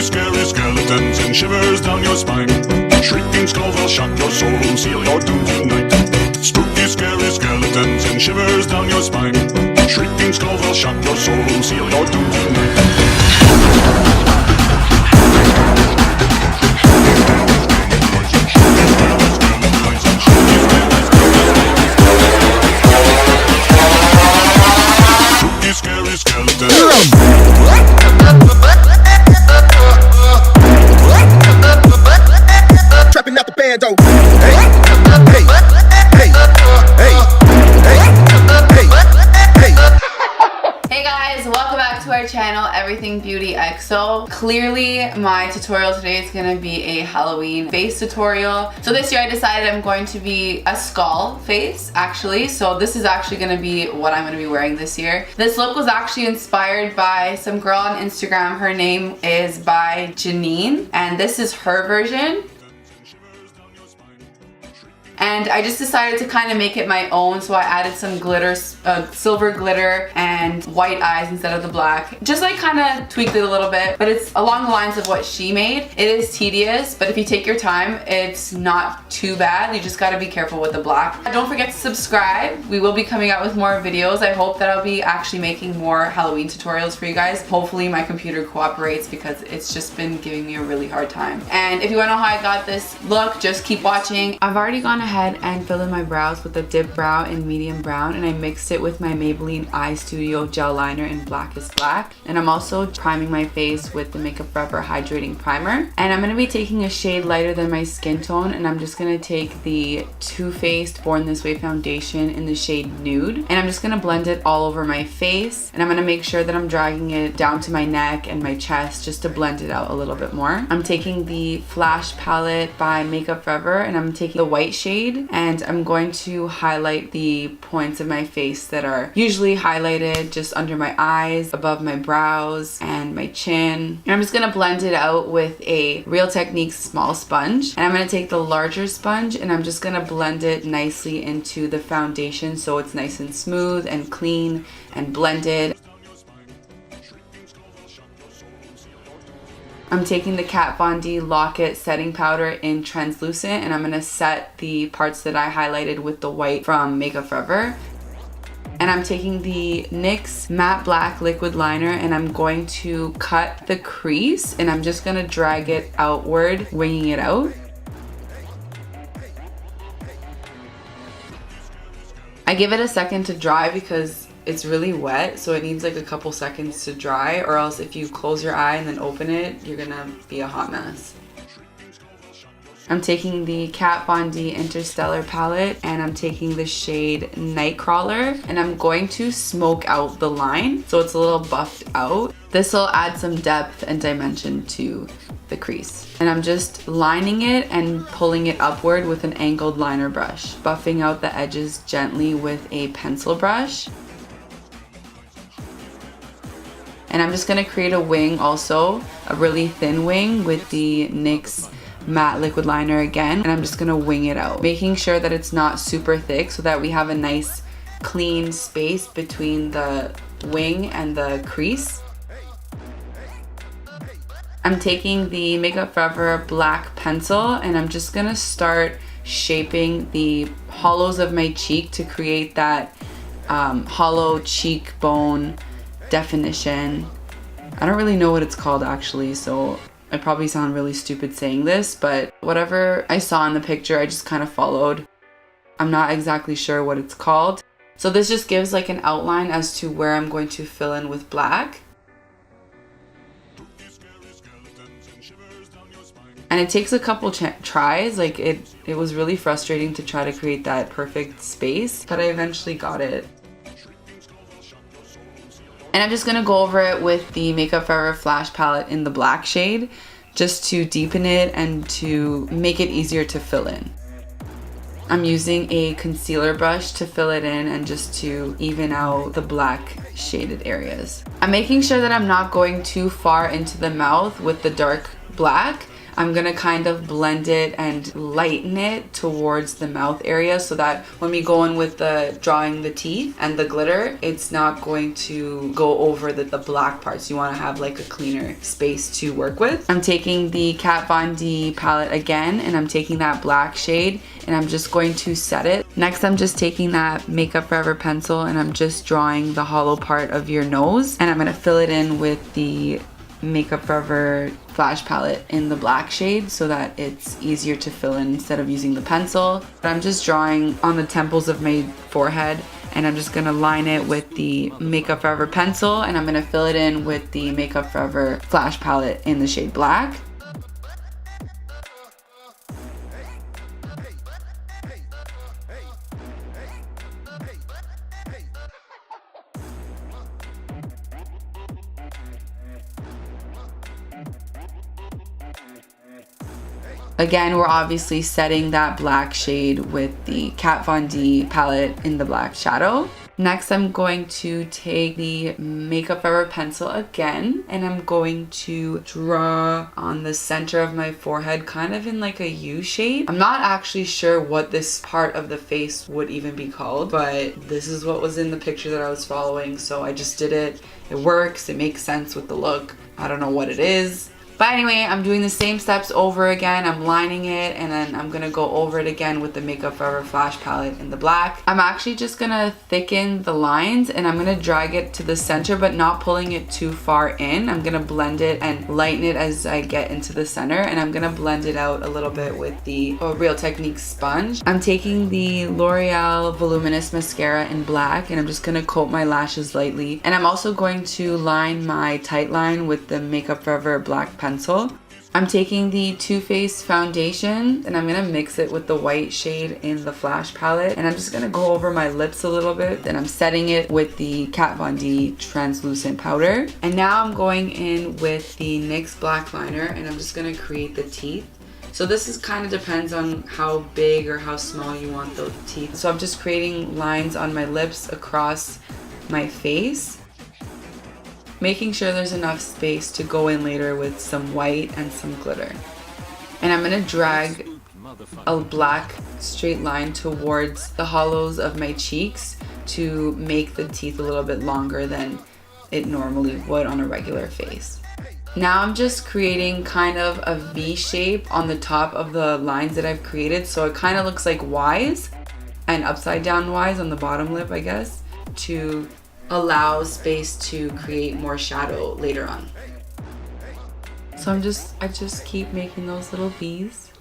scary skeletons and shivers down your spine. Shrieking skulls will shock your soul and seal your doom tonight. Spooky scary skeletons and shivers down your spine. Shrieking skulls will shock your soul and seal your doom tonight. Scary skeleton. Trapping out the bando. Hey, hey, hey, hey, hey, hey, hey. Hey guys, welcome back to our channel, Everythingbeautyxo. Clearly, my tutorial today is going to be a Halloween face tutorial. So this year I decided I'm going to be a skull face, actually. So this is actually going to be what I'm going to be wearing this year. This look was actually inspired by some girl on Instagram. Her name is by Janine, and this is her version. And I just decided to kind of make it my own, so I added some glitter, silver glitter and white eyes instead of the black. Just like kind of tweaked it a little bit, but it's along the lines of what she made. It is tedious, but if you take your time, it's not too bad. You just gotta be careful with the black. Don't forget to subscribe. We will be coming out with more videos. I hope that I'll be actually making more Halloween tutorials for you guys. Hopefully my computer cooperates because it's just been giving me a really hard time. And if you wanna know how I got this look, just keep watching. I've already gone ahead and filled in my brows with a dip brow in medium brown, and I mixed it with my Maybelline Eye Studio gel liner in Black is Black. And I'm also priming my face with the Makeup Forever Hydrating Primer. And I'm going to be taking a shade lighter than my skin tone, and I'm just going to take the Too Faced Born This Way foundation in the shade Nude. And I'm just going to blend it all over my face, and I'm going to make sure that I'm dragging it down to my neck and my chest just to blend it out a little bit more. I'm taking the Flash palette by Makeup Forever, and I'm taking the white shade, and I'm going to highlight the points of my face that are usually highlighted just under my eyes, above my brows, and my chin. And I'm just going to blend it out with a Real Techniques small sponge. And I'm going to take the larger sponge, and I'm just going to blend it nicely into the foundation so it's nice and smooth and clean and blended. I'm taking the Kat Von D Lock-It setting powder in translucent, and I'm going to set the parts that I highlighted with the white from Makeup Forever. And I'm taking the NYX Matte Black liquid liner, and I'm going to cut the crease, and I'm just going to drag it outward, winging it out. I give it a second to dry because it's really wet, so it needs like a couple seconds to dry, or else if you close your eye and then open it, you're gonna be a hot mess. I'm taking the Kat Von D InnerStellar palette, and I'm taking the shade Nightcrawler, and I'm going to smoke out the line so it's a little buffed out. This will add some depth and dimension to the crease. And I'm just lining it and pulling it upward with an angled liner brush, buffing out the edges gently with a pencil brush. And I'm just going to create a wing also, a really thin wing with the NYX matte liquid liner again. And I'm just going to wing it out, making sure that it's not super thick so that we have a nice clean space between the wing and the crease. I'm taking the Makeup Forever black pencil, and I'm just going to start shaping the hollows of my cheek to create that hollow cheekbone definition. I don't really know what it's called actually, so I probably sound really stupid saying this, but whatever I saw in the picture, I just kind of followed. I'm not exactly sure what it's called. So this just gives like an outline as to where I'm going to fill in with black. And it takes a couple tries. Like it was really frustrating to try to create that perfect space, but I eventually got it. And I'm just going to go over it with the Makeup Forever Flash palette in the black shade, just to deepen it and to make it easier to fill in. I'm using a concealer brush to fill it in and just to even out the black shaded areas. I'm making sure that I'm not going too far into the mouth with the dark black. I'm gonna kind of blend it and lighten it towards the mouth area so that when we go in with the drawing the teeth and the glitter, it's not going to go over the black parts. You want to have like a cleaner space to work with. I'm taking the Kat Von D palette again, and I'm taking that black shade, and I'm just going to set it. Next, I'm just taking that Makeup Forever pencil, and I'm just drawing the hollow part of your nose, and I'm gonna fill it in with the Makeup Forever Flash palette in the black shade so that it's easier to fill in instead of using the pencil. But I'm just drawing on the temples of my forehead, and I'm just gonna line it with the Makeup Forever pencil, and I'm gonna fill it in with the Makeup Forever Flash palette in the shade black. Again, we're obviously setting that black shade with the Kat Von D palette in the black shadow. Next, I'm going to take the Makeup Forever pencil again, and I'm going to draw on the center of my forehead, kind of in like a U shape. I'm not actually sure what this part of the face would even be called, but this is what was in the picture that I was following, so I just did it. It works, it makes sense with the look. I don't know what it is. But anyway, I'm doing the same steps over again. I'm lining it, and then I'm gonna go over it again with the Makeup Forever Flash palette in the black. I'm actually just gonna thicken the lines, and I'm gonna drag it to the center, but not pulling it too far in. I'm gonna blend it and lighten it as I get into the center, and I'm gonna blend it out a little bit with the Real Technique sponge. I'm taking the L'Oreal Voluminous Mascara in black, and I'm just gonna coat my lashes lightly. And I'm also going to line my tight line with the Makeup Forever black pencil. I'm taking the Too Faced foundation, and I'm gonna mix it with the white shade in the Flash palette, and I'm just gonna go over my lips a little bit, and I'm setting it with the Kat Von D translucent powder. And now I'm going in with the NYX black liner, and I'm just gonna create the teeth. So this is kind of depends on how big or how small you want those teeth. So I'm just creating lines on my lips across my face, making sure there's enough space to go in later with some white and some glitter. And I'm gonna drag a black straight line towards the hollows of my cheeks to make the teeth a little bit longer than it normally would on a regular face. Now I'm just creating kind of a V shape on the top of the lines that I've created, so it kind of looks like Ys and upside down Ys on the bottom lip, I guess, to allow space to create more shadow later on. So I just keep making those little V's.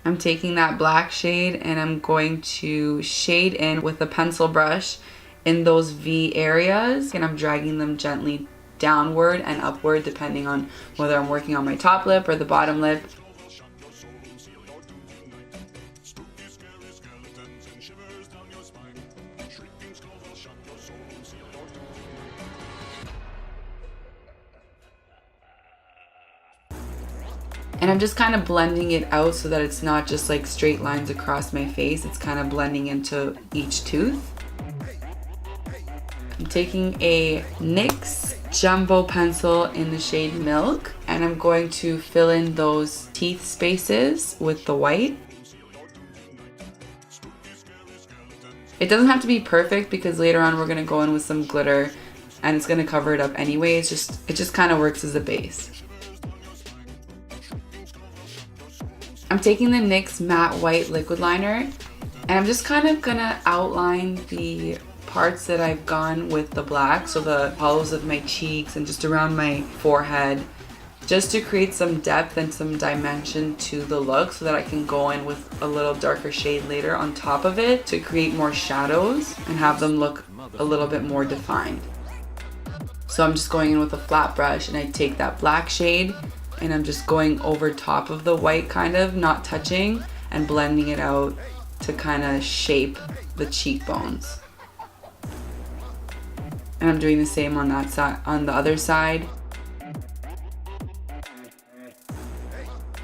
I'm taking that black shade, and I'm going to shade in with a pencil brush in those V areas, and I'm dragging them gently downward and upward depending on whether I'm working on my top lip or the bottom lip. And I'm just kind of blending it out so that it's not just like straight lines across my face. It's kind of blending into each tooth. I'm taking a NYX jumbo pencil in the shade Milk, and I'm going to fill in those teeth spaces with the white. It doesn't have to be perfect because later on we're going to go in with some glitter and it's going to cover it up anyway. It just kind of works as a base. I'm taking the NYX matte white liquid liner, and I'm just kind of gonna outline the parts that I've gone with the black, so the hollows of my cheeks and just around my forehead, just to create some depth and some dimension to the look so that I can go in with a little darker shade later on top of it to create more shadows and have them look a little bit more defined. So I'm just going in with a flat brush, and I take that black shade, and I'm just going over top of the white, kind of not touching, and blending it out to kind of shape the cheekbones. And I'm doing the same on that side, on the other side.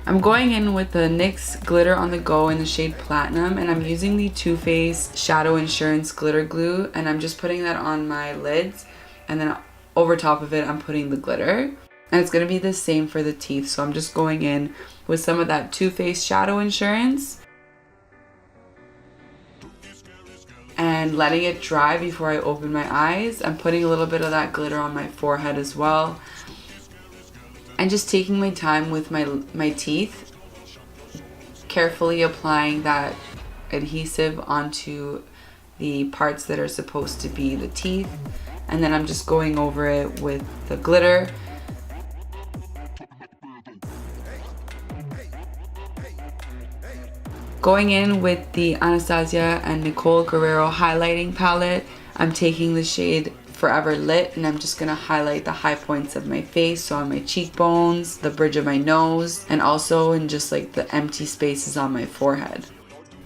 I'm going in with the NYX glitter on the go in the shade Platinum, and I'm using the Too Faced Shadow Insurance glitter glue, and I'm just putting that on my lids, and then over top of it I'm putting the glitter. And it's going to be the same for the teeth. So I'm just going in with some of that Too Faced Shadow Insurance and letting it dry before I open my eyes. I'm putting a little bit of that glitter on my forehead as well. And just taking my time with my teeth, carefully applying that adhesive onto the parts that are supposed to be the teeth. And then I'm just going over it with the glitter. Going in with the Anastasia and Nicole Guerrero highlighting palette, I'm taking the shade Forever Lit and I'm just gonna highlight the high points of my face, so on my cheekbones, the bridge of my nose, and also in just like the empty spaces on my forehead.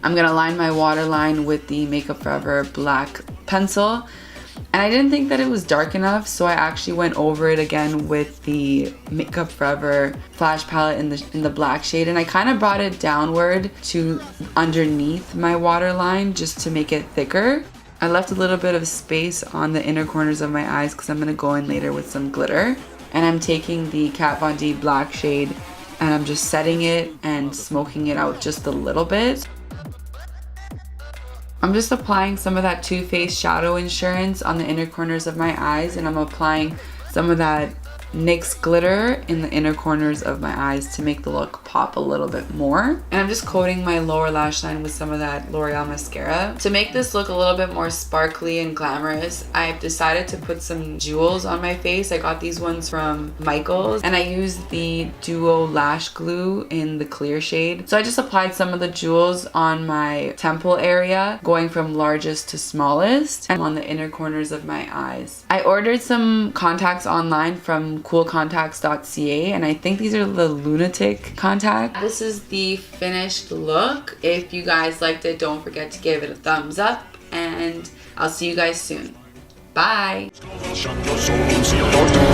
I'm gonna line my waterline with the Makeup Forever black pencil. And I didn't think that it was dark enough, so I actually went over it again with the Makeup Forever Flash palette in the black shade, and I kind of brought it downward to underneath my waterline just to make it thicker. I left a little bit of space on the inner corners of my eyes because I'm going to go in later with some glitter. And I'm taking the Kat Von D black shade and I'm just setting it and smoking it out just a little bit. I'm just applying some of that Too Faced Shadow Insurance on the inner corners of my eyes, and I'm applying some of that NYX glitter in the inner corners of my eyes to make the look pop a little bit more. And I'm just coating my lower lash line with some of that L'Oreal mascara. To make this look a little bit more sparkly and glamorous, I've decided to put some jewels on my face. I got these ones from Michaels and I used the Duo Lash Glue in the clear shade. So I just applied some of the jewels on my temple area, going from largest to smallest, and on the inner corners of my eyes. I ordered some contacts online from coolcontacts.ca and I think these are the Lunatic contacts. This is the finished look. If you guys liked it, don't forget to give it a thumbs up and I'll see you guys soon. Bye! Shock your soul and seal your doom.